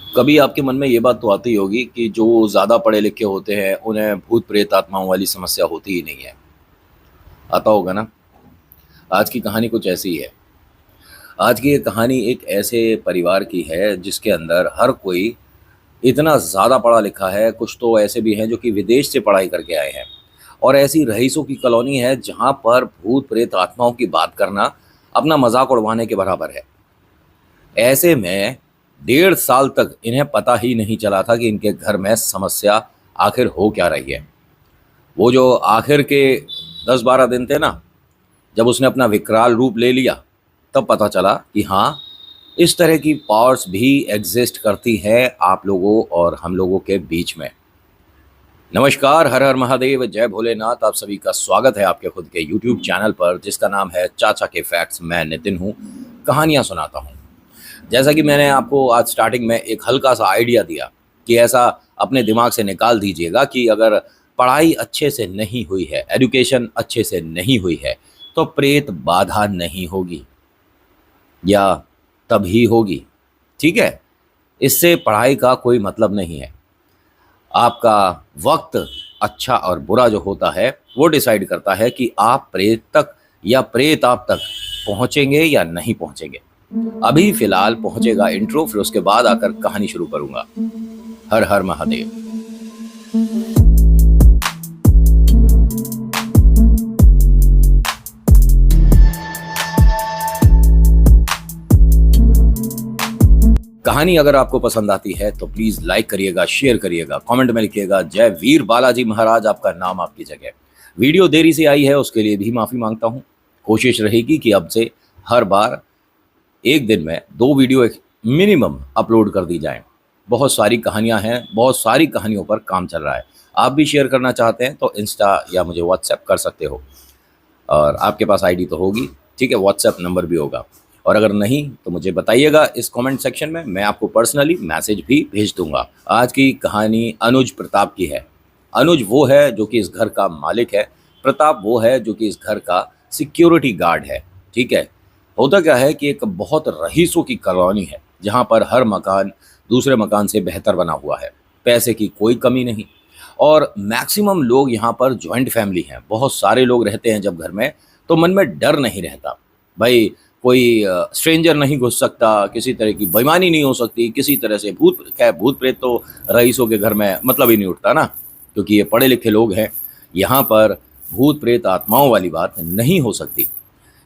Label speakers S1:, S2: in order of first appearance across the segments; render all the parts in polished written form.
S1: कभी आपके मन में ये बात तो आती होगी कि जो ज़्यादा पढ़े लिखे होते हैं उन्हें भूत प्रेत आत्माओं वाली समस्या होती ही नहीं है। आता होगा ना। आज की कहानी कुछ ऐसी ही है। आज की ये कहानी एक ऐसे परिवार की है जिसके अंदर हर कोई इतना ज़्यादा पढ़ा लिखा है। कुछ तो ऐसे भी हैं जो कि विदेश से पढ़ाई करके आए हैं। और ऐसी रईसों की कॉलोनी है जहाँ पर भूत प्रेत आत्माओं की बात करना अपना मजाक उड़वाने के बराबर है। ऐसे में 1.5 साल तक इन्हें पता ही नहीं चला था कि इनके घर में समस्या आखिर हो क्या रही है। वो जो आखिर के 10-12 दिन थे ना, जब उसने अपना विकराल रूप ले लिया, तब पता चला कि हाँ, इस तरह की पावर्स भी एग्जिस्ट करती हैं आप लोगों और हम लोगों के बीच में। नमस्कार, हर हर महादेव, जय भोलेनाथ। आप सभी का स्वागत है आपके खुद के यूट्यूब चैनल पर जिसका नाम है चाचा के फैक्ट्स। मैं नितिन हूँ, कहानियाँ सुनाता हूँ। जैसा कि मैंने आपको आज स्टार्टिंग में एक हल्का सा आइडिया दिया कि ऐसा अपने दिमाग से निकाल दीजिएगा कि अगर पढ़ाई अच्छे से नहीं हुई है, एजुकेशन अच्छे से नहीं हुई है, तो प्रेत बाधा नहीं होगी या तभी होगी। ठीक है, इससे पढ़ाई का कोई मतलब नहीं है। आपका वक्त अच्छा और बुरा जो होता है वो डिसाइड करता है कि आप प्रेत तक या प्रेत आप तक पहुंचेंगे या नहीं पहुंचेंगे। अभी फिलहाल पहुंचेगा इंट्रो, फिर उसके बाद आकर कहानी शुरू करूंगा। हर हर महादेव। कहानी अगर आपको पसंद आती है तो प्लीज लाइक करिएगा, शेयर करिएगा, कमेंट में लिखिएगा जय वीर बालाजी महाराज, आपका नाम आपकी जगह। वीडियो देरी से आई है उसके लिए भी माफी मांगता हूं। कोशिश रहेगी कि अब से हर बार एक दिन में 2 वीडियो मिनिमम अपलोड कर दी जाएं। बहुत सारी कहानियां हैं, बहुत सारी कहानियों पर काम चल रहा है। आप भी शेयर करना चाहते हैं तो इंस्टा या मुझे व्हाट्सएप कर सकते हो, और आपके पास आईडी तो होगी, ठीक है, व्हाट्सएप नंबर भी होगा। और अगर नहीं तो मुझे बताइएगा इस कमेंट सेक्शन में, मैं आपको पर्सनली मैसेज भी भेज दूंगा। आज की कहानी अनुज प्रताप की है। अनुज वो है जो कि इस घर का मालिक है, प्रताप वो है जो कि इस घर का सिक्योरिटी गार्ड है। ठीक है, होता क्या है कि एक बहुत रईसों की कॉलोनी है जहाँ पर हर मकान दूसरे मकान से बेहतर बना हुआ है। पैसे की कोई कमी नहीं, और मैक्सिमम लोग यहाँ पर जॉइंट फैमिली हैं। बहुत सारे लोग रहते हैं जब घर में, तो मन में डर नहीं रहता। भाई कोई स्ट्रेंजर नहीं घुस सकता, किसी तरह की बेईमानी नहीं हो सकती, किसी तरह से भूत प्रेत तो रईसों के घर में मतलब ही नहीं उठता ना, क्योंकि ये पढ़े लिखे लोग हैं। यहाँ पर भूत प्रेत आत्माओं वाली बात नहीं हो सकती।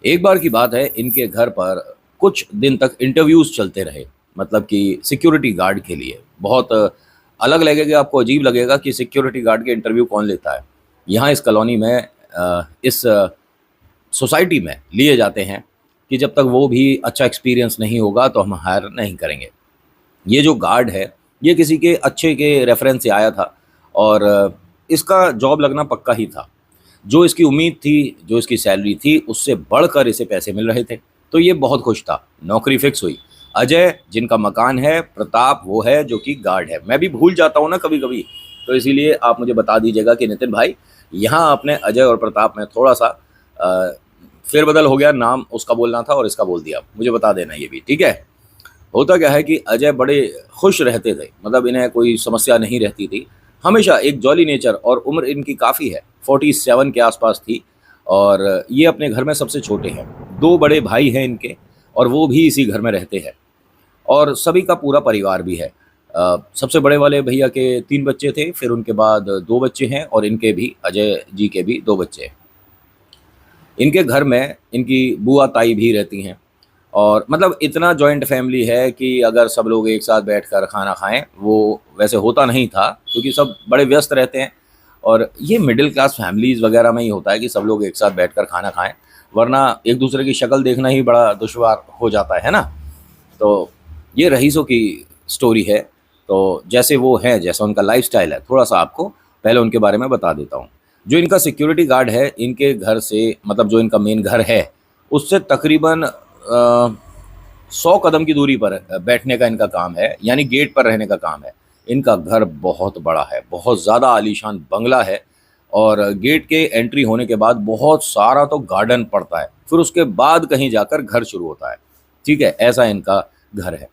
S1: एक बार की बात है, इनके घर पर कुछ दिन तक इंटरव्यूज़ चलते रहे, मतलब कि सिक्योरिटी गार्ड के लिए। बहुत अलग लगेगा आपको, अजीब लगेगा कि सिक्योरिटी गार्ड के इंटरव्यू कौन लेता है। यहाँ इस कॉलोनी में इस सोसाइटी में लिए जाते हैं कि जब तक वो भी अच्छा एक्सपीरियंस नहीं होगा तो हम हायर नहीं करेंगे। ये जो गार्ड है ये किसी के अच्छे के रेफरेंस से आया था, और इसका जॉब लगना पक्का ही था। जो इसकी उम्मीद थी, जो इसकी सैलरी थी, उससे बढ़कर इसे पैसे मिल रहे थे, तो ये बहुत खुश था। नौकरी फिक्स हुई। अजय जिनका मकान है, प्रताप वो है जो कि गार्ड है। मैं भी भूल जाता हूँ ना कभी कभी, तो इसीलिए आप मुझे बता दीजिएगा कि नितिन भाई, यहाँ आपने अजय और प्रताप में थोड़ा सा फेरबदल हो गया, नाम उसका बोलना था और इसका बोल दिया, मुझे बता देना ये भी, ठीक है। होता क्या है कि अजय बड़े खुश रहते थे, मतलब इन्हें कोई समस्या नहीं रहती थी। हमेशा एक जॉली नेचर, और उम्र इनकी काफ़ी है, 47 के आसपास थी। और ये अपने घर में सबसे छोटे हैं। 2 बड़े भाई हैं इनके, और वो भी इसी घर में रहते हैं। और सभी का पूरा परिवार भी है। सबसे बड़े वाले भैया के 3 बच्चे थे, फिर उनके बाद 2 बच्चे हैं, और इनके भी, अजय जी के भी 2 बच्चे हैं। इनके घर में इनकी बुआ ताई भी रहती हैं। और मतलब इतना जॉइंट फैमिली है कि अगर सब लोग एक साथ बैठकर खाना खाएं, वो वैसे होता नहीं था क्योंकि सब बड़े व्यस्त रहते हैं। और ये मिडिल क्लास फैमिलीज़ वगैरह में ही होता है कि सब लोग एक साथ बैठकर खाना खाएं, वरना एक दूसरे की शक्ल देखना ही बड़ा दुश्वार हो जाता है ना। तो ये रईसों की स्टोरी है। तो जैसे वो हैं, जैसा उनका लाइफस्टाइल है, थोड़ा सा आपको पहले उनके बारे में बता देता हूँ। जो इनका सिक्योरिटी गार्ड है, इनके घर से, मतलब जो इनका मेन घर है, उससे तकरीबन 100 कदम की दूरी पर बैठने का इनका काम है, यानी गेट पर रहने का काम है। इनका घर बहुत बड़ा है, बहुत ज़्यादा आलीशान बंगला है, और गेट के एंट्री होने के बाद बहुत सारा तो गार्डन पड़ता है, फिर उसके बाद कहीं जाकर घर शुरू होता है। ठीक है, ऐसा इनका घर है।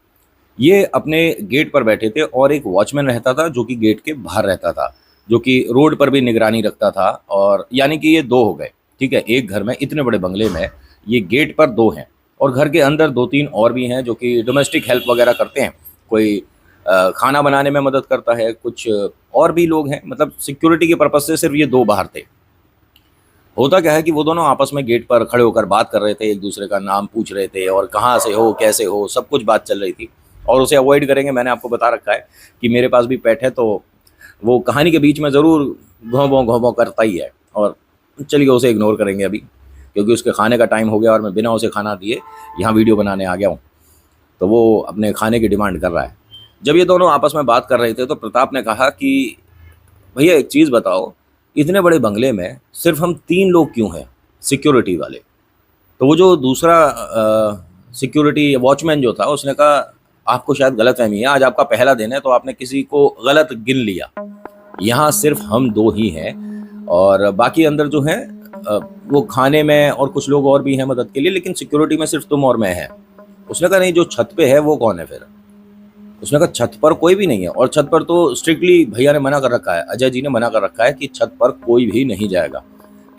S1: ये अपने गेट पर बैठे थे और एक वॉचमैन रहता था जो कि गेट के बाहर रहता था, जो कि रोड पर भी निगरानी रखता था। और यानी कि ये दो हो गए, ठीक है। एक घर में, इतने बड़े बंगले में, ये गेट पर दो हैं और घर के अंदर दो तीन और भी हैं जो कि डोमेस्टिक हेल्प वगैरह करते हैं। कोई खाना बनाने में मदद करता है, कुछ और भी लोग हैं। मतलब सिक्योरिटी के पर्पज़ से सिर्फ ये दो बाहर थे। होता क्या है कि वो दोनों आपस में गेट पर खड़े होकर बात कर रहे थे, एक दूसरे का नाम पूछ रहे थे और कहाँ से हो, कैसे हो, सब कुछ बात चल रही थी। और उसे अवॉइड करेंगे, मैंने आपको बता रखा है कि मेरे पास भी पेट है, तो वो कहानी के बीच में ज़रूर घों भों करता ही है। और चलिए उसे इग्नोर करेंगे अभी, क्योंकि उसके खाने का टाइम हो गया और मैं बिना उसे खाना दिए यहाँ वीडियो बनाने आ गया हूँ। तो वो अपने खाने की डिमांड कर रहा है। जब ये दोनों आपस में बात कर रहे थे तो प्रताप ने कहा कि भैया एक चीज़ बताओ, इतने बड़े बंगले में सिर्फ हम 3 लोग क्यों हैं सिक्योरिटी वाले? तो वो जो दूसरा सिक्योरिटी वॉचमैन जो था उसने कहा, आपको शायद गलतफहमी है, आज आपका पहला दिन है तो आपने किसी को गलत गिन लिया। यहाँ सिर्फ हम 2 ही हैं और बाकी अंदर जो हैं वो खाने में और कुछ लोग और भी हैं मदद के लिए, लेकिन सिक्योरिटी में सिर्फ तुम और मैं हैं। उसने कहा नहीं, जो छत पे है वो कौन है फिर? उसने कहा छत पर कोई भी नहीं है, और छत पर तो स्ट्रिक्टली भैया ने मना कर रखा है, अजय जी ने मना कर रखा है कि छत पर कोई भी नहीं जाएगा,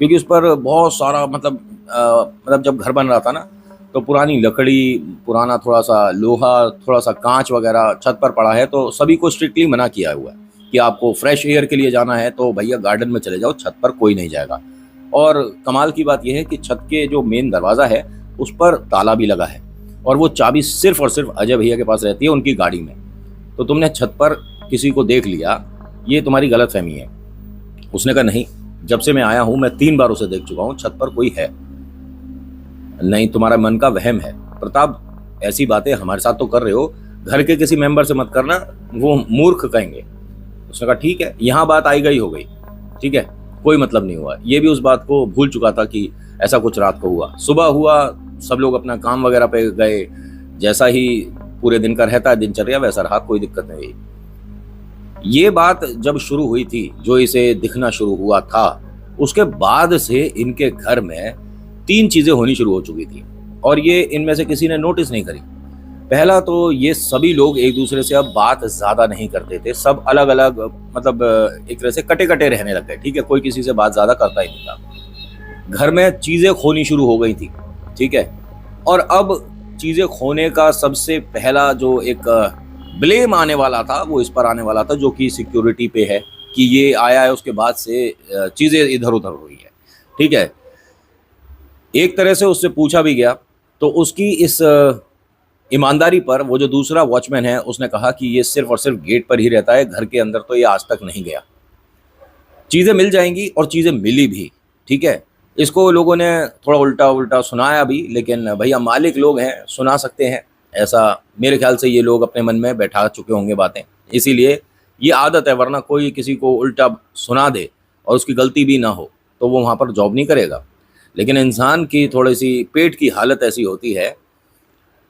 S1: क्योंकि उस पर बहुत सारा मतलब जब घर बन रहा था ना, तो पुरानी लकड़ी, पुराना थोड़ा सा लोहा, थोड़ा सा कांच वगैरह छत पर पड़ा है। तो सभी को स्ट्रिक्टली मना किया हुआ है कि आपको फ्रेश एयर के लिए जाना है तो भैया गार्डन में चले जाओ, छत पर कोई नहीं जाएगा। और कमाल की बात यह है कि छत के जो मेन दरवाज़ा है उस पर ताला भी लगा है और वो चाबी सिर्फ और सिर्फ अजय भैया के पास रहती है, उनकी गाड़ी में। तो तुमने छत पर किसी को देख लिया, ये तुम्हारी गलतफहमी है। उसने कहा नहीं, जब से मैं आया हूं मैं 3 बार उसे देख चुका हूं, छत पर कोई है नहीं, तुम्हारा मन का वहम है। प्रताप, ऐसी बातें हमारे साथ तो कर रहे हो, घर के किसी मेंबर से मत करना, वो मूर्ख कहेंगे। उसने कहा ठीक है, यहाँ बात आई गई हो गई, ठीक है, कोई मतलब नहीं हुआ। ये भी उस बात को भूल चुका था कि ऐसा कुछ रात को हुआ। सुबह हुआ, सब लोग अपना काम वगैरह पे गए, जैसा ही पूरे दिन का रहता है दिनचर्या वैसा रहा, कोई दिक्कत नहीं हुई। ये बात जब शुरू हुई थी, जो इसे दिखना शुरू हुआ था, उसके बाद से इनके घर में 3 चीजें होनी शुरू हो चुकी थी और ये इनमें से किसी ने नोटिस नहीं करी। पहला तो ये सभी लोग एक दूसरे से अब बात ज्यादा नहीं करते थे, सब अलग अलग, मतलब एक तरह से कटे कटे रहने लग गए, ठीक है, कोई किसी से बात ज्यादा करता ही नहीं था। घर में चीजें खोनी शुरू हो गई थी, ठीक है। और अब चीजें खोने का सबसे पहला जो एक ब्लेम आने वाला था वो इस पर आने वाला था, जो कि सिक्योरिटी पे है कि ये आया है, उसके बाद से चीजें इधर उधर हुई है, ठीक है। एक तरह से उससे पूछा भी गया तो उसकी इस ईमानदारी पर वो जो दूसरा वॉचमैन है उसने कहा कि ये सिर्फ और सिर्फ गेट पर ही रहता है, घर के अंदर तो ये आज तक नहीं गया। चीज़ें मिल जाएंगी और चीज़ें मिली भी, ठीक है। इसको लोगों ने थोड़ा उल्टा उल्टा सुनाया भी, लेकिन भैया मालिक लोग हैं, सुना सकते हैं, ऐसा मेरे ख्याल से ये लोग अपने मन में बैठा चुके होंगे बातें, इसीलिए ये आदत है। वरना कोई किसी को उल्टा सुना दे और उसकी गलती भी ना हो तो वो वहाँ पर जॉब नहीं करेगा। लेकिन इंसान की थोड़ी सी पेट की हालत ऐसी होती है,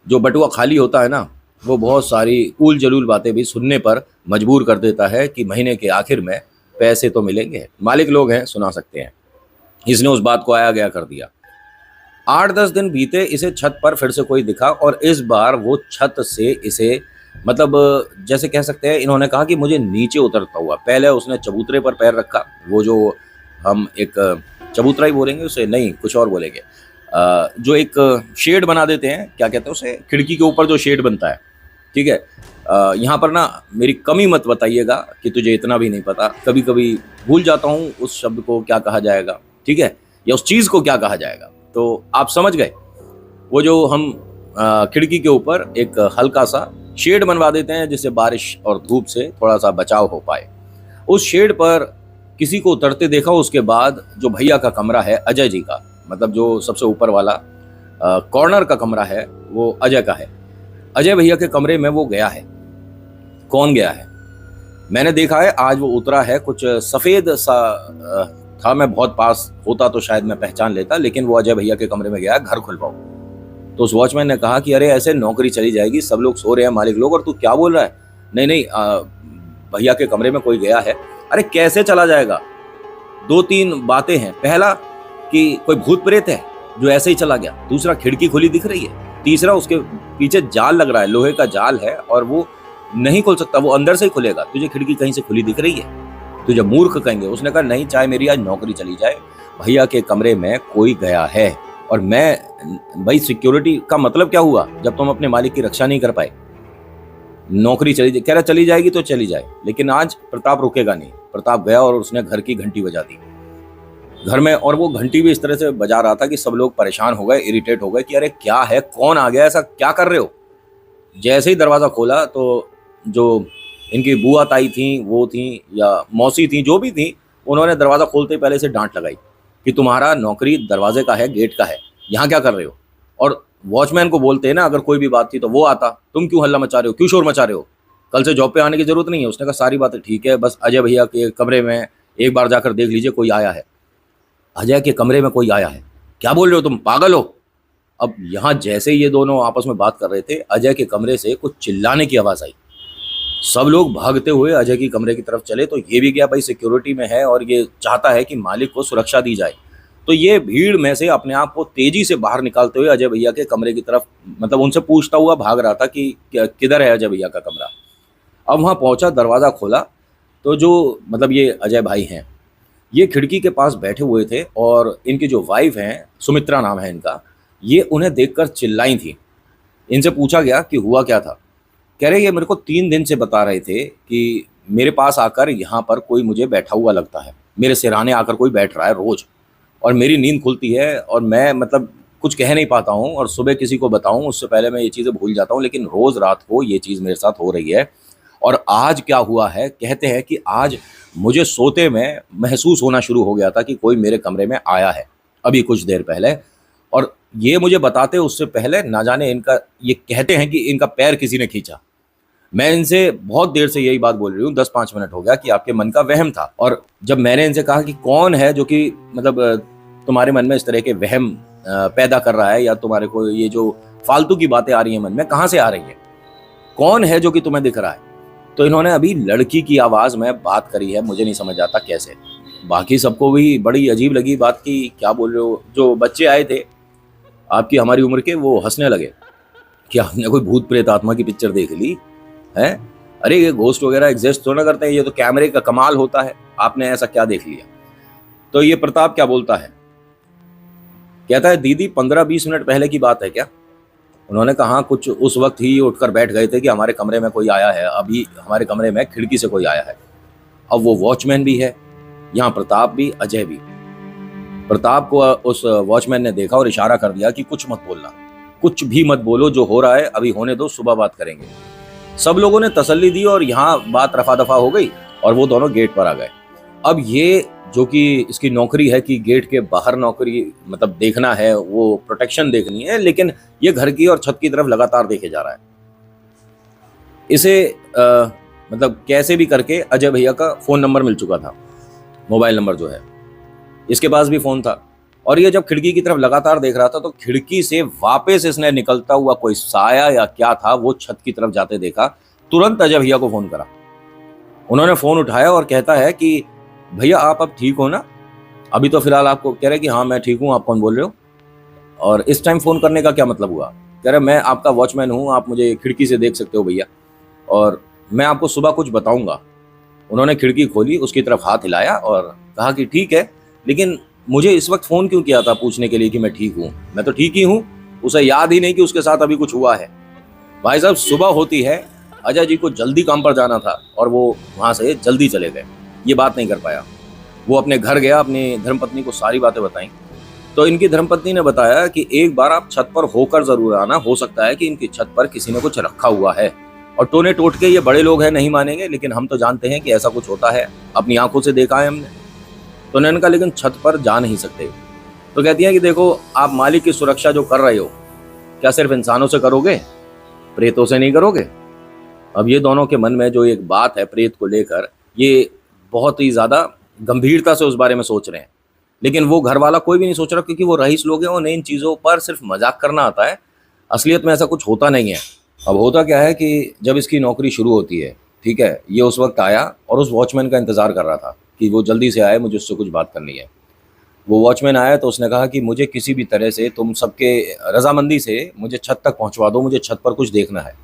S1: जो बटुआ खाली होता है ना, वो बहुत सारी उल जलूल बातें भी सुनने पर मजबूर कर देता है कि महीने के आखिर में पैसे तो मिलेंगे। मालिक लोग हैं, सुना सकते हैं। इसने उस बात को आया गया कर दिया। 8-10 दिन बीते, इसे छत पर फिर से कोई दिखा और इस बार वो छत से इसे, मतलब जैसे कह सकते हैं, इन्होंने कहा कि मुझे नीचे उतरता हुआ। पहले उसने चबूतरे पर पैर रखा, वो जो हम एक चबूतरा ही बोलेंगे उसे, नहीं कुछ और बोलेंगे, जो एक शेड बना देते हैं, क्या कहते हैं उसे, खिड़की के ऊपर जो शेड बनता है, ठीक है। यहाँ पर ना मेरी कमी मत बताइएगा कि तुझे इतना भी नहीं पता, कभी कभी भूल जाता हूँ उस शब्द को क्या कहा जाएगा, ठीक है, या उस चीज़ को क्या कहा जाएगा, तो आप समझ गए। वो जो हम खिड़की के ऊपर एक हल्का सा शेड बनवा देते हैं जिससे बारिश और धूप से थोड़ा सा बचाव हो पाए, उस शेड पर किसी को उतरते देखा। उसके बाद जो भैया का कमरा है अजय जी का, मतलब जो सबसे ऊपर वाला कॉर्नर का कमरा है वो अजय का है, अजय भैया के कमरे में वो गया है। कौन गया है? मैंने देखा है, आज वो उतरा है, कुछ सफ़ेद सा था, मैं बहुत पास होता तो शायद मैं पहचान लेता, लेकिन वो अजय भैया के कमरे में गया है घर खुलवाओ। तो उस वॉचमैन ने कहा कि अरे ऐसे नौकरी चली जाएगी, सब लोग सो रहे हैं मालिक लोग, और तू क्या बोल रहा है? नहीं नहीं, भैया के कमरे में कोई गया है। अरे कैसे चला जाएगा? 2-3 बातें हैं। पहला कि कोई भूत प्रेत है जो ऐसे ही चला गया, दूसरा खिड़की खुली दिख रही है, तीसरा उसके पीछे जाल लग रहा है, लोहे का जाल है और वो नहीं खुल सकता, वो अंदर से ही खुलेगा। तुझे खिड़की कहीं से खुली दिख रही है? तुझे मूर्ख कहेंगे। उसने कहा नहीं, चाहे मेरी आज नौकरी चली जाए, भैया के कमरे में कोई गया है और मैं, भाई सिक्योरिटी का मतलब क्या हुआ जब तुम अपने मालिक की रक्षा नहीं कर पाए? नौकरी चली जाए, कह रहा चली जाएगी तो चली जाए, लेकिन आज प्रताप रुकेगा नहीं। प्रताप गया और उसने घर की घंटी बजा दी घर में, और वो घंटी भी इस तरह से बजा रहा था कि सब लोग परेशान हो गए, इरिटेट हो गए कि अरे क्या है, कौन आ गया, ऐसा क्या कर रहे हो। जैसे ही दरवाज़ा खोला तो जो इनकी बुआ ताई थी, वो थी या मौसी थी, जो भी थी, उन्होंने दरवाज़ा खोलते ही पहले से डांट लगाई कि तुम्हारा नौकरी दरवाजे का है, गेट का है, यहाँ क्या कर रहे हो। और वॉचमैन को बोलते हैं ना, अगर कोई भी बात थी तो वो आता, तुम क्यों हल्ला मचा रहे हो, क्यों शोर मचा रहे हो, कल से जॉब पे आने की जरूरत नहीं है। उसने कहा सारी बातें ठीक है, बस अजय भैया के कमरे में एक बार जाकर देख लीजिए, कोई आया है। अजय के कमरे में कोई आया है? क्या बोल रहे हो तुम, पागल हो। अब यहाँ जैसे ये दोनों आपस में बात कर रहे थे, अजय के कमरे से कुछ चिल्लाने की आवाज़ आई। सब लोग भागते हुए अजय की कमरे की तरफ चले, तो ये भी क्या, भाई सिक्योरिटी में है और ये चाहता है कि मालिक को सुरक्षा दी जाए। तो ये भीड़ में से अपने आप को तेजी से बाहर निकालते हुए अजय भैया के कमरे की तरफ, मतलब उनसे पूछता हुआ भाग रहा था कि किधर है अजय भैया का कमरा। अब वहाँ पहुँचा, दरवाज़ा खोला तो जो, मतलब ये अजय भाई हैं, ये खिड़की के पास बैठे हुए थे और इनकी जो वाइफ हैं, सुमित्रा नाम है इनका, ये उन्हें देखकर चिल्लाई थी। इनसे पूछा गया कि हुआ क्या था। कह रहे ये मेरे को 3 दिन से बता रहे थे कि मेरे पास आकर यहाँ पर कोई मुझे बैठा हुआ लगता है, मेरे सिरहाने आकर कोई बैठ रहा है रोज़, और मेरी नींद खुलती है और मैं मतलब कुछ कह नहीं पाता हूँ, और सुबह किसी को बताऊँ उससे पहले मैं ये चीज़ें भूल जाता हूँ, लेकिन रोज़ रात को ये चीज़ मेरे साथ हो रही है। और आज क्या हुआ है, कहते हैं कि आज मुझे सोते में महसूस होना शुरू हो गया था कि कोई मेरे कमरे में आया है अभी कुछ देर पहले, और ये मुझे बताते उससे पहले ना जाने इनका, ये कहते हैं कि इनका पैर किसी ने खींचा। मैं इनसे बहुत देर से यही बात बोल रही हूँ, 10-5 मिनट हो गया कि आपके मन का वहम था। और जब मैंने इनसे कहा कि कौन है जो कि मतलब तुम्हारे मन में इस तरह के वहम पैदा कर रहा है, या तुम्हारे को ये जो फालतू की बातें आ रही हैं मन में, कहाँ से आ रही हैं, कौन है जो कि तुम्हें दिख रहा है, तो इन्होंने अभी लड़की की आवाज़ में बात करी है, मुझे नहीं समझ आता कैसे। बाकी सबको भी बड़ी अजीब लगी बात की, क्या बोल रहे हो। जो बच्चे आए थे आपकी हमारी उम्र के, वो हंसने लगे कि आपने कोई भूत प्रेत आत्मा की पिक्चर देख ली है, अरे ये घोस्ट वगैरह एग्जिस्ट थोड़ा करते हैं, ये तो कैमरे का कमाल होता है, आपने ऐसा क्या देख लिया। तो ये प्रताप क्या बोलता है, कहता है दीदी 15-20 मिनट पहले की बात है क्या। उन्होंने कहा कुछ उस वक्त ही उठकर बैठ गए थे कि हमारे कमरे में कोई आया है, अभी हमारे कमरे में खिड़की से कोई आया है। अब वो वॉचमैन भी है यहाँ, प्रताप भी, अजय भी। प्रताप को उस वॉचमैन ने देखा और इशारा कर दिया कि कुछ मत बोलना, कुछ भी मत बोलो, जो हो रहा है अभी होने दो, सुबह बात करेंगे। सब लोगों ने तसल्ली दी और यहाँ बात रफा दफा हो गई और वो दोनों गेट पर आ गए। अब ये जो कि इसकी नौकरी है कि गेट के बाहर नौकरी मतलब देखना है, वो प्रोटेक्शन देखनी है, लेकिन ये घर की और छत की तरफ लगातार देखे जा रहा है। इसे मतलब कैसे भी करके अजय भैया का फ़ोन नंबर मिल चुका था, मोबाइल नंबर जो है, इसके पास भी फ़ोन था। और ये जब खिड़की की तरफ लगातार देख रहा था तो खिड़की से वापस इसने निकलता हुआ कोई साया या क्या था वो छत की तरफ जाते देखा। तुरंत अजय भैया को फ़ोन करा। उन्होंने फ़ोन उठाया और कहता है कि भैया आप अब ठीक हो ना, अभी तो फिलहाल आपको, कह रहे कि हाँ मैं ठीक हूँ, आप कौन बोल रहे हो, और इस टाइम फ़ोन करने का क्या मतलब हुआ। कह रहे मैं आपका वॉचमैन हूँ, आप मुझे खिड़की से देख सकते हो भैया, और मैं आपको सुबह कुछ बताऊँगा। उन्होंने खिड़की खोली, उसकी तरफ हाथ हिलाया और कहा कि ठीक है, लेकिन मुझे इस वक्त फ़ोन क्यों किया था पूछने के लिए कि मैं ठीक हूँ, मैं तो ठीक ही हूँ। उसे याद ही नहीं कि उसके साथ अभी कुछ हुआ है। भाई साहब सुबह होती है, अजय जी को जल्दी काम पर जाना था और वो वहाँ से जल्दी चले गए, ये बात नहीं कर पाया। वो अपने घर गया, अपनी धर्मपत्नी को सारी बातें बताई। तो इनकी धर्मपत्नी ने बताया कि एक बार आप छत पर होकर ज़रूर आना, हो सकता है कि इनकी छत पर किसी ने कुछ रखा हुआ है। और टोने टोटके ये बड़े लोग हैं, नहीं मानेंगे, लेकिन हम तो जानते हैं कि ऐसा कुछ होता है, अपनी आंखों से देखा है हमने। तो उन्होंने कहा लेकिन छत पर जा नहीं सकते। तो कहती हैं कि देखो आप मालिक की सुरक्षा जो कर रहे हो, क्या सिर्फ इंसानों से करोगे, प्रेतों से नहीं करोगे। अब ये दोनों के मन में जो एक बात है प्रेत को लेकर, ये बहुत ही ज़्यादा गंभीरता से उस बारे में सोच रहे हैं, लेकिन वो घर वाला कोई भी नहीं सोच रहा, क्योंकि वो रईस लोग हैं, उन्हें इन चीज़ों पर सिर्फ मजाक करना आता है, असलियत में ऐसा कुछ होता नहीं है। अब होता क्या है कि जब इसकी नौकरी शुरू होती है, ठीक है, ये उस वक्त आया और उस वॉचमैन का इंतज़ार कर रहा था कि वो जल्दी से आए, मुझे उससे कुछ बात करनी है। वो वॉचमैन आया तो उसने कहा कि मुझे किसी भी तरह से तुम सबके रजामंदी से मुझे छत तक पहुंचवा दो, मुझे छत पर कुछ देखना है।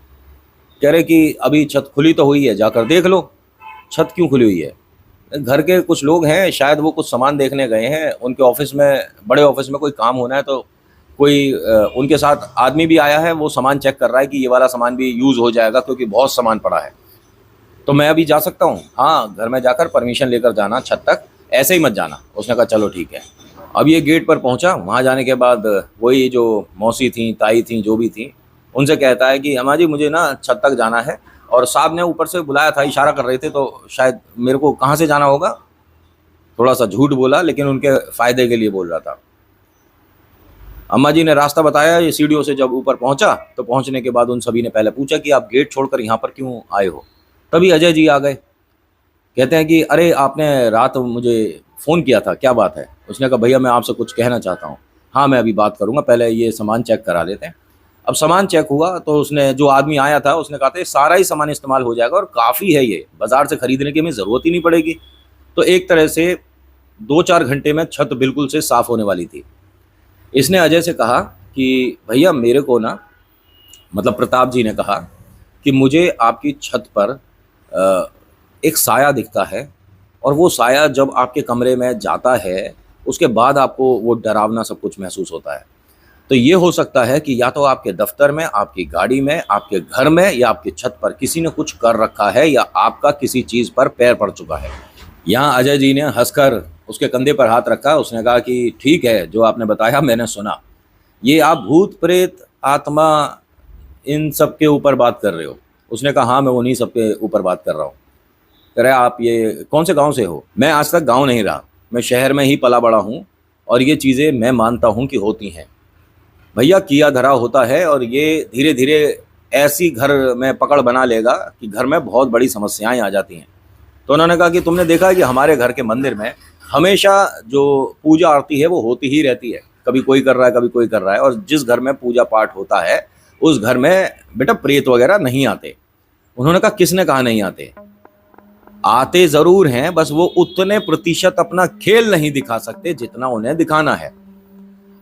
S1: कह रहे कि अभी छत खुली तो हुई है, जाकर देख लो। छत क्यों खुली हुई है? घर के कुछ लोग हैं, शायद वो कुछ सामान देखने गए हैं, उनके ऑफिस में, बड़े ऑफिस में कोई काम होना है, तो कोई उनके साथ आदमी भी आया है, वो सामान चेक कर रहा है कि ये वाला सामान भी यूज़ हो जाएगा क्योंकि बहुत सामान पड़ा है। तो मैं अभी जा सकता हूँ? हाँ, घर में जाकर परमिशन लेकर जाना छत तक, ऐसे ही मत जाना। उसने कहा चलो ठीक है। अब ये गेट पर पहुँचा, वहाँ जाने के बाद वही जो मौसी थी, ताई थी, जो भी थी, उनसे कहता है कि अम्मा जी मुझे ना छत तक जाना है, और साहब ने ऊपर से बुलाया था, इशारा कर रहे थे, तो शायद मेरे को कहाँ से जाना होगा। थोड़ा सा झूठ बोला, लेकिन उनके फ़ायदे के लिए बोल रहा था। अम्मा जी ने रास्ता बताया। ये सीढ़ियों से जब ऊपर पहुंचा तो पहुंचने के बाद उन सभी ने पहले पूछा कि आप गेट छोड़कर यहाँ पर क्यों आए हो। तभी अजय जी आ गए। कहते हैं कि अरे आपने रात मुझे फ़ोन किया था, क्या बात है? उसने कहा भैया मैं आपसे कुछ कहना चाहता हूँ। हाँ मैं अभी बात करूँगा, पहले ये सामान चेक करा लेते हैं। अब सामान चेक हुआ तो उसने, जो आदमी आया था, उसने कहा था सारा ही सामान इस्तेमाल हो जाएगा और काफ़ी है, ये बाज़ार से ख़रीदने की हमें ज़रूरत ही नहीं पड़ेगी। तो एक तरह से 2-4 घंटे में छत बिल्कुल से साफ़ होने वाली थी। इसने अजय से कहा कि भैया मेरे को ना, मतलब प्रताप जी ने कहा कि मुझे आपकी छत पर एक साया दिखता है, और वो साया जब आपके कमरे में जाता है उसके बाद आपको वो डरावना सब कुछ महसूस होता है। तो ये हो सकता है कि या तो आपके दफ्तर में, आपकी गाड़ी में, आपके घर में, या आपकी छत पर किसी ने कुछ कर रखा है, या आपका किसी चीज़ पर पैर पड़ चुका है। यहाँ अजय जी ने हंसकर उसके कंधे पर हाथ रखा। उसने कहा कि ठीक है, जो आपने बताया मैंने सुना। ये आप भूत प्रेत आत्मा इन सब के ऊपर बात कर रहे हो? उसने कहा हाँ मैं उन्हीं सब के ऊपर बात कर रहा हूँ। कह रहे आप ये कौन से गांव से हो? मैं आज तक गांव नहीं रहा, मैं शहर में ही पला बड़ा हूँ, और ये चीज़ें मैं मानता हूँ कि होती हैं भैया, किया धरा होता है, और ये धीरे धीरे ऐसी घर में पकड़ बना लेगा कि घर में बहुत बड़ी समस्याएं आ जाती हैं। तो उन्होंने कहा कि तुमने देखा है कि हमारे घर के मंदिर में हमेशा जो पूजा आरती है वो होती ही रहती है, कभी कोई कर रहा है, कभी कोई कर रहा है, और जिस घर में पूजा पाठ होता है उस घर में बेटा प्रेत वगैरह नहीं आते। उन्होंने कहा किसने कहा नहीं आते? आते जरूर हैं, बस वो उतने प्रतिशत अपना खेल नहीं दिखा सकते जितना उन्हें दिखाना है।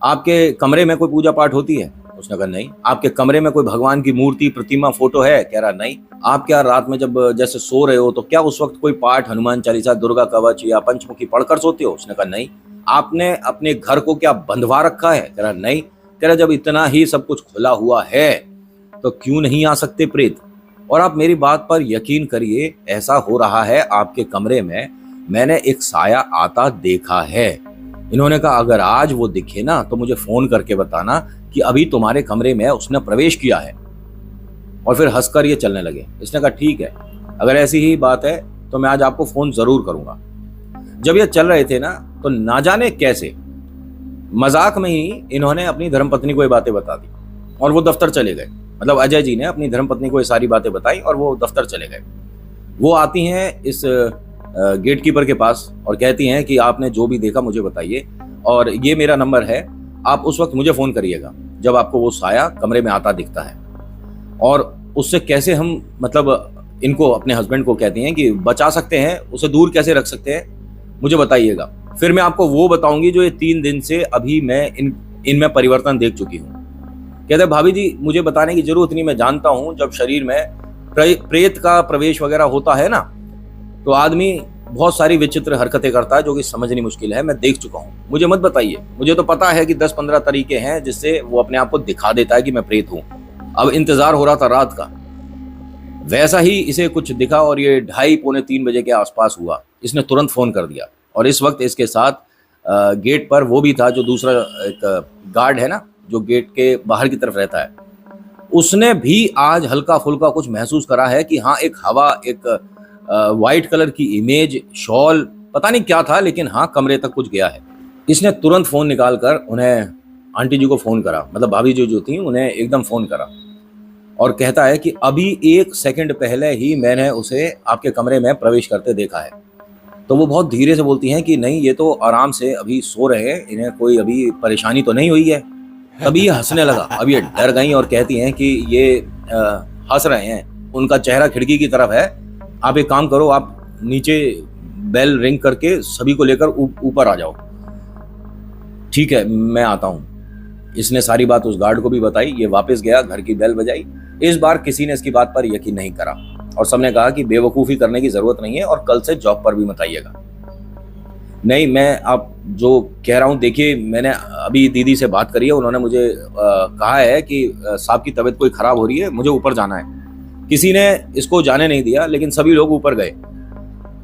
S1: आपके कमरे में कोई पूजा पाठ होती है? उसने कहा नहीं। आपके कमरे में कोई भगवान की मूर्ति, प्रतिमा, फोटो है? कह रहा नहीं। आप क्या रात में जब जैसे सो रहे हो तो क्या उस वक्त कोई पाठ, हनुमान चालीसा, दुर्गा कवच या पंचमुखी पढ़कर सोते हो? उसने कहा नहीं। आपने अपने घर को क्या बंधवा रखा है? कह रहा नहीं। कह रहा जब इतना ही सब कुछ खुला हुआ है तो क्यों नहीं आ सकते प्रेत? और आप मेरी बात पर यकीन करिए, ऐसा हो रहा है आपके कमरे में, मैंने एक साया आता देखा है। इन्होंने कहा अगर आज वो दिखे ना तो मुझे फोन करके बताना कि अभी तुम्हारे कमरे में उसने प्रवेश किया है। और फिर हंसकर ये चलने लगे। इसने कहा ठीक है, अगर ऐसी ही बात है तो मैं आज आपको फोन जरूर करूंगा। जब ये चल रहे थे ना तो ना जाने कैसे मजाक में ही इन्होंने अपनी धर्मपत्नी को ये बातें बता दी और वो दफ्तर चले गए। मतलब अजय जी ने अपनी धर्मपत्नी को ये सारी बातें बताई और वो दफ्तर चले गए। वो आती हैं इस गेटकीपर के पास और कहती हैं कि आपने जो भी देखा मुझे बताइए, और ये मेरा नंबर है, आप उस वक्त मुझे फ़ोन करिएगा जब आपको वो साया कमरे में आता दिखता है। और उससे कैसे हम, मतलब इनको अपने हस्बैंड को कहती हैं कि बचा सकते हैं, उसे दूर कैसे रख सकते हैं, मुझे बताइएगा। फिर मैं आपको वो बताऊंगी जो ये 3 दिन से अभी मैं इनमें परिवर्तन देख चुकी हूँ। कहते भाभी जी मुझे बताने की जरूरत नहीं, मैं जानता हूँ जब शरीर में प्रेत का प्रवेश वगैरह होता है ना तो आदमी बहुत सारी विचित्र हरकतें करता है जो कि समझनी मुश्किल है। मैं देख चुका हूँ, मुझे मत बताइए। मुझे तो पता है कि 10-15 तरीके हैं जिससे वो अपने आप को दिखा देता है कि मैं प्रेत हूँ। अब इंतजार हो रहा था रात का, वैसा ही इसे कुछ दिखा और ये 2:30-3 बजे के आसपास हुआ। इसने तुरंत फ़ोन कर दिया और इस वक्त इसके साथ गेट पर वो भी था जो दूसरा एक गार्ड है ना, जो गेट के बाहर की तरफ रहता है। उसने भी आज हल्का फुल्का कुछ महसूस करा है कि हाँ एक हवा, एक वाइट कलर की इमेज, शॉल, पता नहीं क्या था, लेकिन हाँ कमरे तक कुछ गया है। इसने तुरंत फ़ोन निकाल कर उन्हें, आंटी जी को फ़ोन करा, मतलब भाभी जी जो थी उन्हें एकदम फ़ोन करा और कहता है कि अभी 1 सेकंड पहले ही मैंने उसे आपके कमरे में प्रवेश करते देखा है। तो वो बहुत धीरे से बोलती हैं कि नहीं ये तो आराम से अभी सो रहे हैं, इन्हें कोई अभी परेशानी तो नहीं हुई है। तभी ये हंसने लगा। अब ये डर गई और कहती हैं कि ये हंस रहे हैं, उनका चेहरा खिड़की की तरफ है, आप एक काम करो, आप नीचे बेल रिंग करके सभी को लेकर ऊपर आ जाओ। ठीक है, मैं आता हूँ। इसने सारी बात उस गार्ड को भी बताई। ये वापस गया, घर की बेल बजाई। इस बार किसी ने इसकी बात पर यकीन नहीं करा और सबने कहा कि बेवकूफ़ी करने की ज़रूरत नहीं है और कल से जॉब पर भी मत आइएगा। नहीं, मैं आप जो कह रहा हूँ, देखिए मैंने अभी दीदी से बात करी है, उन्होंने मुझे कहा है कि साहब की तबीयत कोई ख़राब हो रही है, मुझे ऊपर जाना है। किसी ने इसको जाने नहीं दिया, लेकिन सभी लोग ऊपर गए।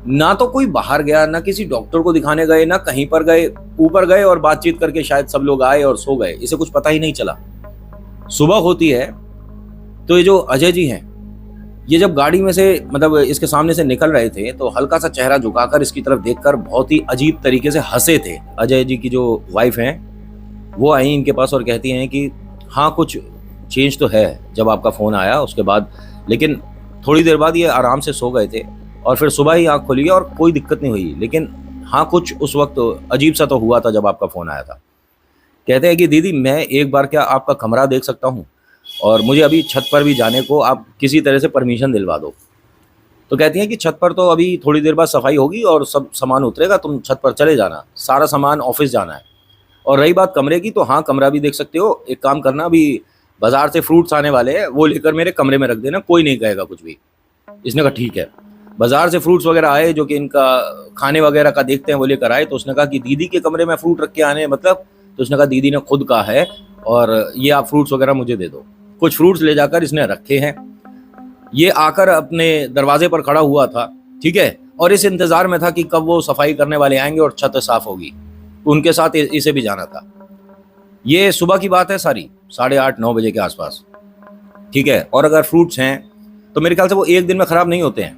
S1: ना तो कोई बाहर गया, ना किसी डॉक्टर को दिखाने गए, ना कहीं पर गए। ऊपर गए और बातचीत करके शायद सब लोग आए और सो गए। इसे कुछ पता ही नहीं चला। सुबह होती है तो ये जो अजय जी हैं, ये जब गाड़ी में से मतलब इसके सामने से निकल रहे थे तो हल्का सा चेहरा झुकाकर इसकी तरफ देखकर बहुत ही अजीब तरीके से हंसे थे। अजय जी की जो वाइफ हैं वो आई इनके पास और कहती हैं कि हाँ, कुछ चेंज तो है जब आपका फ़ोन आया उसके बाद, लेकिन थोड़ी देर बाद ये आराम से सो गए थे और फिर सुबह ही आँख खुली और कोई दिक्कत नहीं हुई। लेकिन हाँ, कुछ उस वक्त अजीब सा तो हुआ था जब आपका फ़ोन आया था। कहते हैं कि दीदी, मैं एक बार क्या आपका कमरा देख सकता हूँ, और मुझे अभी छत पर भी जाने को आप किसी तरह से परमिशन दिलवा दो। तो कहती हैं कि छत पर तो अभी थोड़ी देर बाद सफाई होगी और सब सामान उतरेगा, तुम छत पर चले जाना, सारा सामान ऑफिस जाना है। और रही बात कमरे की, तो हाँ, कमरा भी देख सकते हो। एक काम करना, अभी बाजार से फ्रूट्स आने वाले हैं, वो लेकर मेरे कमरे में रख देना, कोई नहीं कहेगा कुछ भी। इसने कहा ठीक है। बाजार से फ्रूट्स वगैरह आए जो कि इनका खाने वगैरह का देखते हैं, वो लेकर आए। तो उसने कहा कि दीदी के कमरे में फ्रूट रख के आने मतलब? तो उसने कहा दीदी ने खुद कहा है और ये आप फ्रूट्स वगैरह मुझे दे दो। कुछ फ्रूट्स ले जाकर इसने रखे हैं। ये आकर अपने दरवाजे पर खड़ा हुआ था, ठीक है, और इस इंतजार में था कि कब वो सफाई करने वाले आएंगे और छत साफ होगी। उनके साथ इसे भी जाना था। ये सुबह की बात है सारी, 8:30-9 बजे के आसपास, ठीक है। और अगर फ्रूट्स हैं तो मेरे ख्याल से वो एक दिन में ख़राब नहीं होते हैं।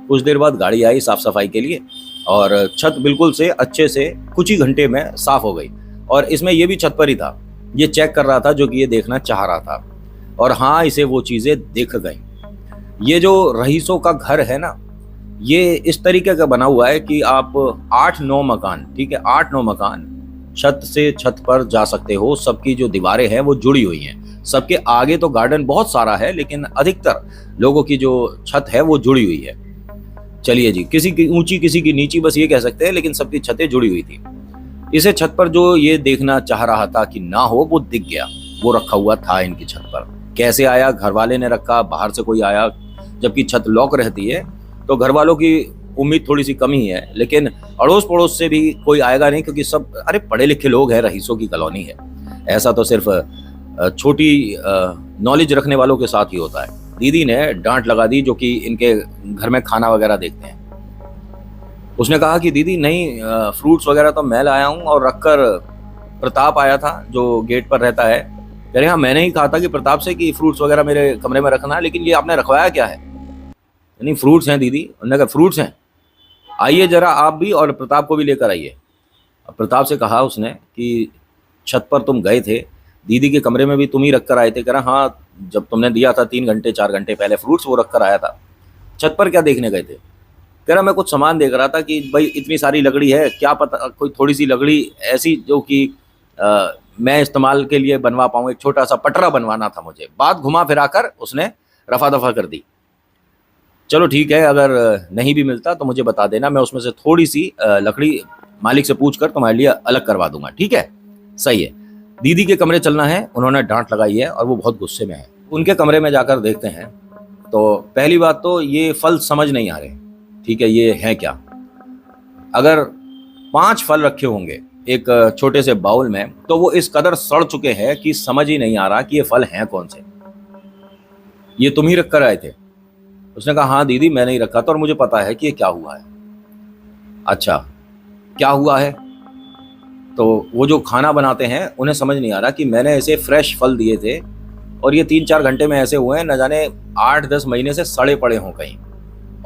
S1: कुछ देर बाद गाड़ी आई साफ़ सफाई के लिए और छत बिल्कुल से अच्छे से कुछ ही घंटे में साफ़ हो गई। और इसमें ये भी छत पर ही था, ये चेक कर रहा था जो कि ये देखना चाह रहा था। और हाँ, इसे वो चीज़ें दिख गई। ये जो रईसों का घर है ना, ये इस तरीके का बना हुआ है कि आप 8-9 मकान, ठीक है, 8-9 मकान छत से छत पर जा सकते हो। सबकी जो दीवारें हैं वो जुड़ी हुई हैं। सबके आगे तो गार्डन बहुत सारा है, लेकिन अधिकतर लोगों की जो छत है वो जुड़ी हुई है। चलिए जी, किसी की ऊंची किसी की नीची, बस ये कह सकते हैं, लेकिन सबकी छतें जुड़ी हुई थी। इसे छत पर जो ये देखना चाह रहा था कि ना हो, वो दिख गया। वो रखा हुआ था इनकी छत पर। कैसे आया? घर वाले ने रखा, बाहर से कोई आया? जबकि छत लॉक रहती है तो घर वालों की उम्मीद थोड़ी सी कम ही है, लेकिन अड़ोस पड़ोस से भी कोई आएगा नहीं, क्योंकि सब अरे पढ़े लिखे लोग हैं, रईसों की कॉलोनी है। ऐसा तो सिर्फ छोटी नॉलेज रखने वालों के साथ ही होता है। दीदी ने डांट लगा दी, जो कि इनके घर में खाना वगैरह देखते हैं। उसने कहा कि दीदी नहीं, फ्रूट्स वगैरह तो मैं लाया हूँ और रखकर प्रताप आया था जो गेट पर रहता है। कह रहे हाँ, मैंने ही कहा था कि प्रताप से कि फ्रूट्स वगैरह मेरे कमरे में रखना है, लेकिन ये आपने रखवाया क्या है? नहीं, फ्रूट्स हैं दीदी। उन्होंने कहा फ्रूट्स हैं, आइए जरा आप भी और प्रताप को भी लेकर आइए। अब प्रताप से कहा उसने कि छत पर तुम गए थे, दीदी के कमरे में भी तुम ही रख कर आए थे। कह रहा हाँ, जब तुमने दिया था 3 घंटे 4 घंटे पहले फ्रूट्स, वो रख कर आया था। छत पर क्या देखने गए थे? कह रहा मैं कुछ सामान देख रहा था कि भाई इतनी सारी लकड़ी है, क्या पता कोई थोड़ी सी लकड़ी ऐसी जो कि मैं इस्तेमाल के लिए बनवा पाऊँ। एक छोटा सा पटरा बनवाना था मुझे। बात घुमा फिरा कर उसने रफा दफा कर दी। चलो ठीक है, अगर नहीं भी मिलता तो मुझे बता देना, मैं उसमें से थोड़ी सी लकड़ी मालिक से पूछ कर तुम्हारे लिए अलग करवा दूंगा, ठीक है? सही है। दीदी के कमरे चलना है, उन्होंने डांट लगाई है और वो बहुत गुस्से में है। उनके कमरे में जाकर देखते हैं तो पहली बात तो ये फल समझ नहीं आ रहे, ठीक है, ये है क्या? अगर 5 फल रखे होंगे एक छोटे से बाउल में, तो वो इस कदर सड़ चुके हैं कि समझ ही नहीं आ रहा कि ये फल हैं कौन से। ये तुम ही रख कर आए थे? उसने कहा हाँ दीदी, मैंने ही रखा था और मुझे पता है कि ये क्या हुआ है। अच्छा, क्या हुआ है? तो वो जो खाना बनाते हैं उन्हें समझ नहीं आ रहा कि मैंने ऐसे फ्रेश फल दिए थे और ये 3-4 घंटे में ऐसे हुए हैं, न जाने 8-10 महीने से सड़े पड़े हों कहीं।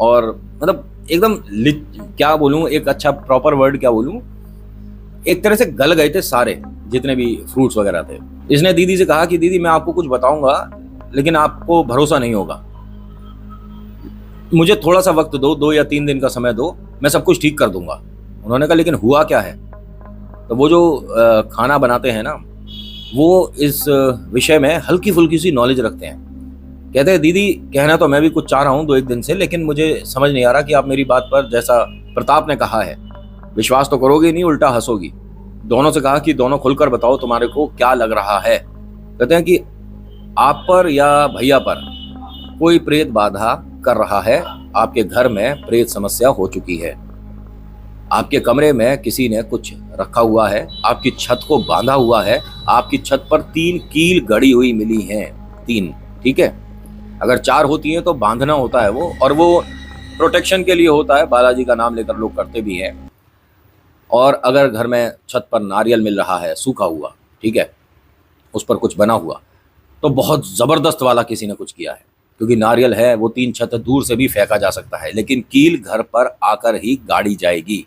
S1: और मतलब एकदम क्या बोलूँ, एक अच्छा प्रॉपर वर्ड क्या बोलूँ, एक तरह से गल गए थे सारे जितने भी फ्रूट्स वगैरह थे। इसने दीदी से कहा कि दीदी मैं आपको कुछ बताऊंगा, लेकिन आपको भरोसा नहीं होगा, मुझे थोड़ा सा वक्त दो, 2 या 3 दिन का समय दो, मैं सब कुछ ठीक कर दूंगा। उन्होंने कहा लेकिन हुआ क्या है? तो वो जो खाना बनाते हैं ना, वो इस विषय में हल्की फुल्की सी नॉलेज रखते हैं। कहते हैं दीदी, कहना तो मैं भी कुछ चाह रहा हूँ 2-1 दिन से, लेकिन मुझे समझ नहीं आ रहा कि आप मेरी बात पर जैसा प्रताप ने कहा है विश्वास तो करोगे नहीं, उल्टा हंसोगी। दोनों से कहा कि दोनों खुलकर बताओ तुम्हारे को क्या लग रहा है। कहते हैं कि आप पर या भैया पर कोई प्रेत बाधा कर रहा है, आपके घर में प्रेत समस्या हो चुकी है, आपके कमरे में किसी ने कुछ रखा हुआ है, आपकी छत को बांधा हुआ है, आपकी छत पर 3 कील गड़ी हुई मिली हैं, 3, ठीक है। अगर 4 होती हैं तो बांधना होता है वो, और वो प्रोटेक्शन के लिए होता है, बालाजी का नाम लेकर लोग करते भी हैं। और अगर घर में छत पर नारियल मिल रहा है सूखा हुआ, ठीक है, उस पर कुछ बना हुआ, तो बहुत ज़बरदस्त वाला किसी ने कुछ किया है, क्योंकि नारियल है वो 3 छत दूर से भी फेंका जा सकता है, लेकिन कील घर पर आकर ही गाड़ी जाएगी।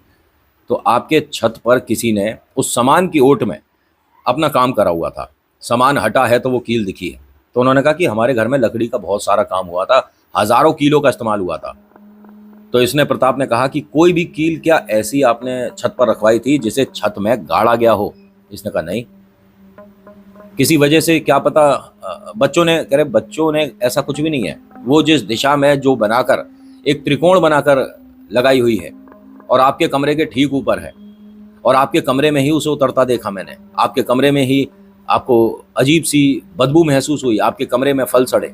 S1: तो आपके छत पर किसी ने उस सामान की ओट में अपना काम करा हुआ था, सामान हटा है तो वो कील दिखी है। तो उन्होंने कहा कि हमारे घर में लकड़ी का बहुत सारा काम हुआ था, हज़ारों कीलों का इस्तेमाल हुआ था। तो इसने प्रताप ने कहा कि कोई भी कील क्या ऐसी आपने छत पर रखवाई थी जिसे छत में गाड़ा गया हो? इसने कहा नहीं, किसी वजह से क्या पता बच्चों ने, कह रहे बच्चों ने, ऐसा कुछ भी नहीं है। वो जिस दिशा में जो बनाकर एक त्रिकोण बनाकर लगाई हुई है और आपके कमरे के ठीक ऊपर है, और आपके कमरे में ही उसे उतरता देखा मैंने, आपके कमरे में ही आपको अजीब सी बदबू महसूस हुई, आपके कमरे में फल सड़े।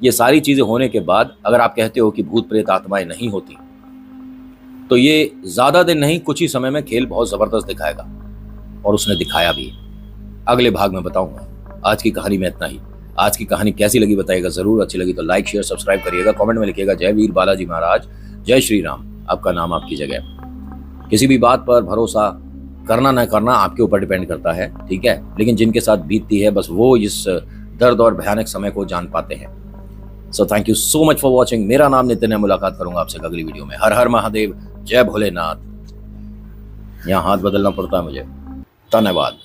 S1: ये सारी चीज़ें होने के बाद अगर आप कहते हो कि भूत प्रेत आत्माएं नहीं होती, तो ये ज़्यादा दिन नहीं, कुछ ही समय में खेल बहुत ज़बरदस्त दिखाएगा, और उसने दिखाया भी। अगले भाग में बताऊंगा। आज की कहानी में इतना ही। आज की कहानी कैसी लगी बताइएगा ज़रूर। अच्छी लगी तो लाइक शेयर सब्सक्राइब करिएगा, कमेंट में लिखिएगा जय वीर बालाजी महाराज, जय श्री राम। आपका नाम आपकी जगह। किसी भी बात पर भरोसा करना ना करना आपके ऊपर डिपेंड करता है, ठीक है, लेकिन जिनके साथ बीतती है बस वो इस दर्द और भयानक समय को जान पाते हैं। So thank you so much for watching. मेरा नाम नितिन है, मुलाकात करूंगा आपसे अगली वीडियो में। हर हर महादेव, जय भोलेनाथ। यहाँ हाथ बदलना पड़ता है मुझे। धन्यवाद।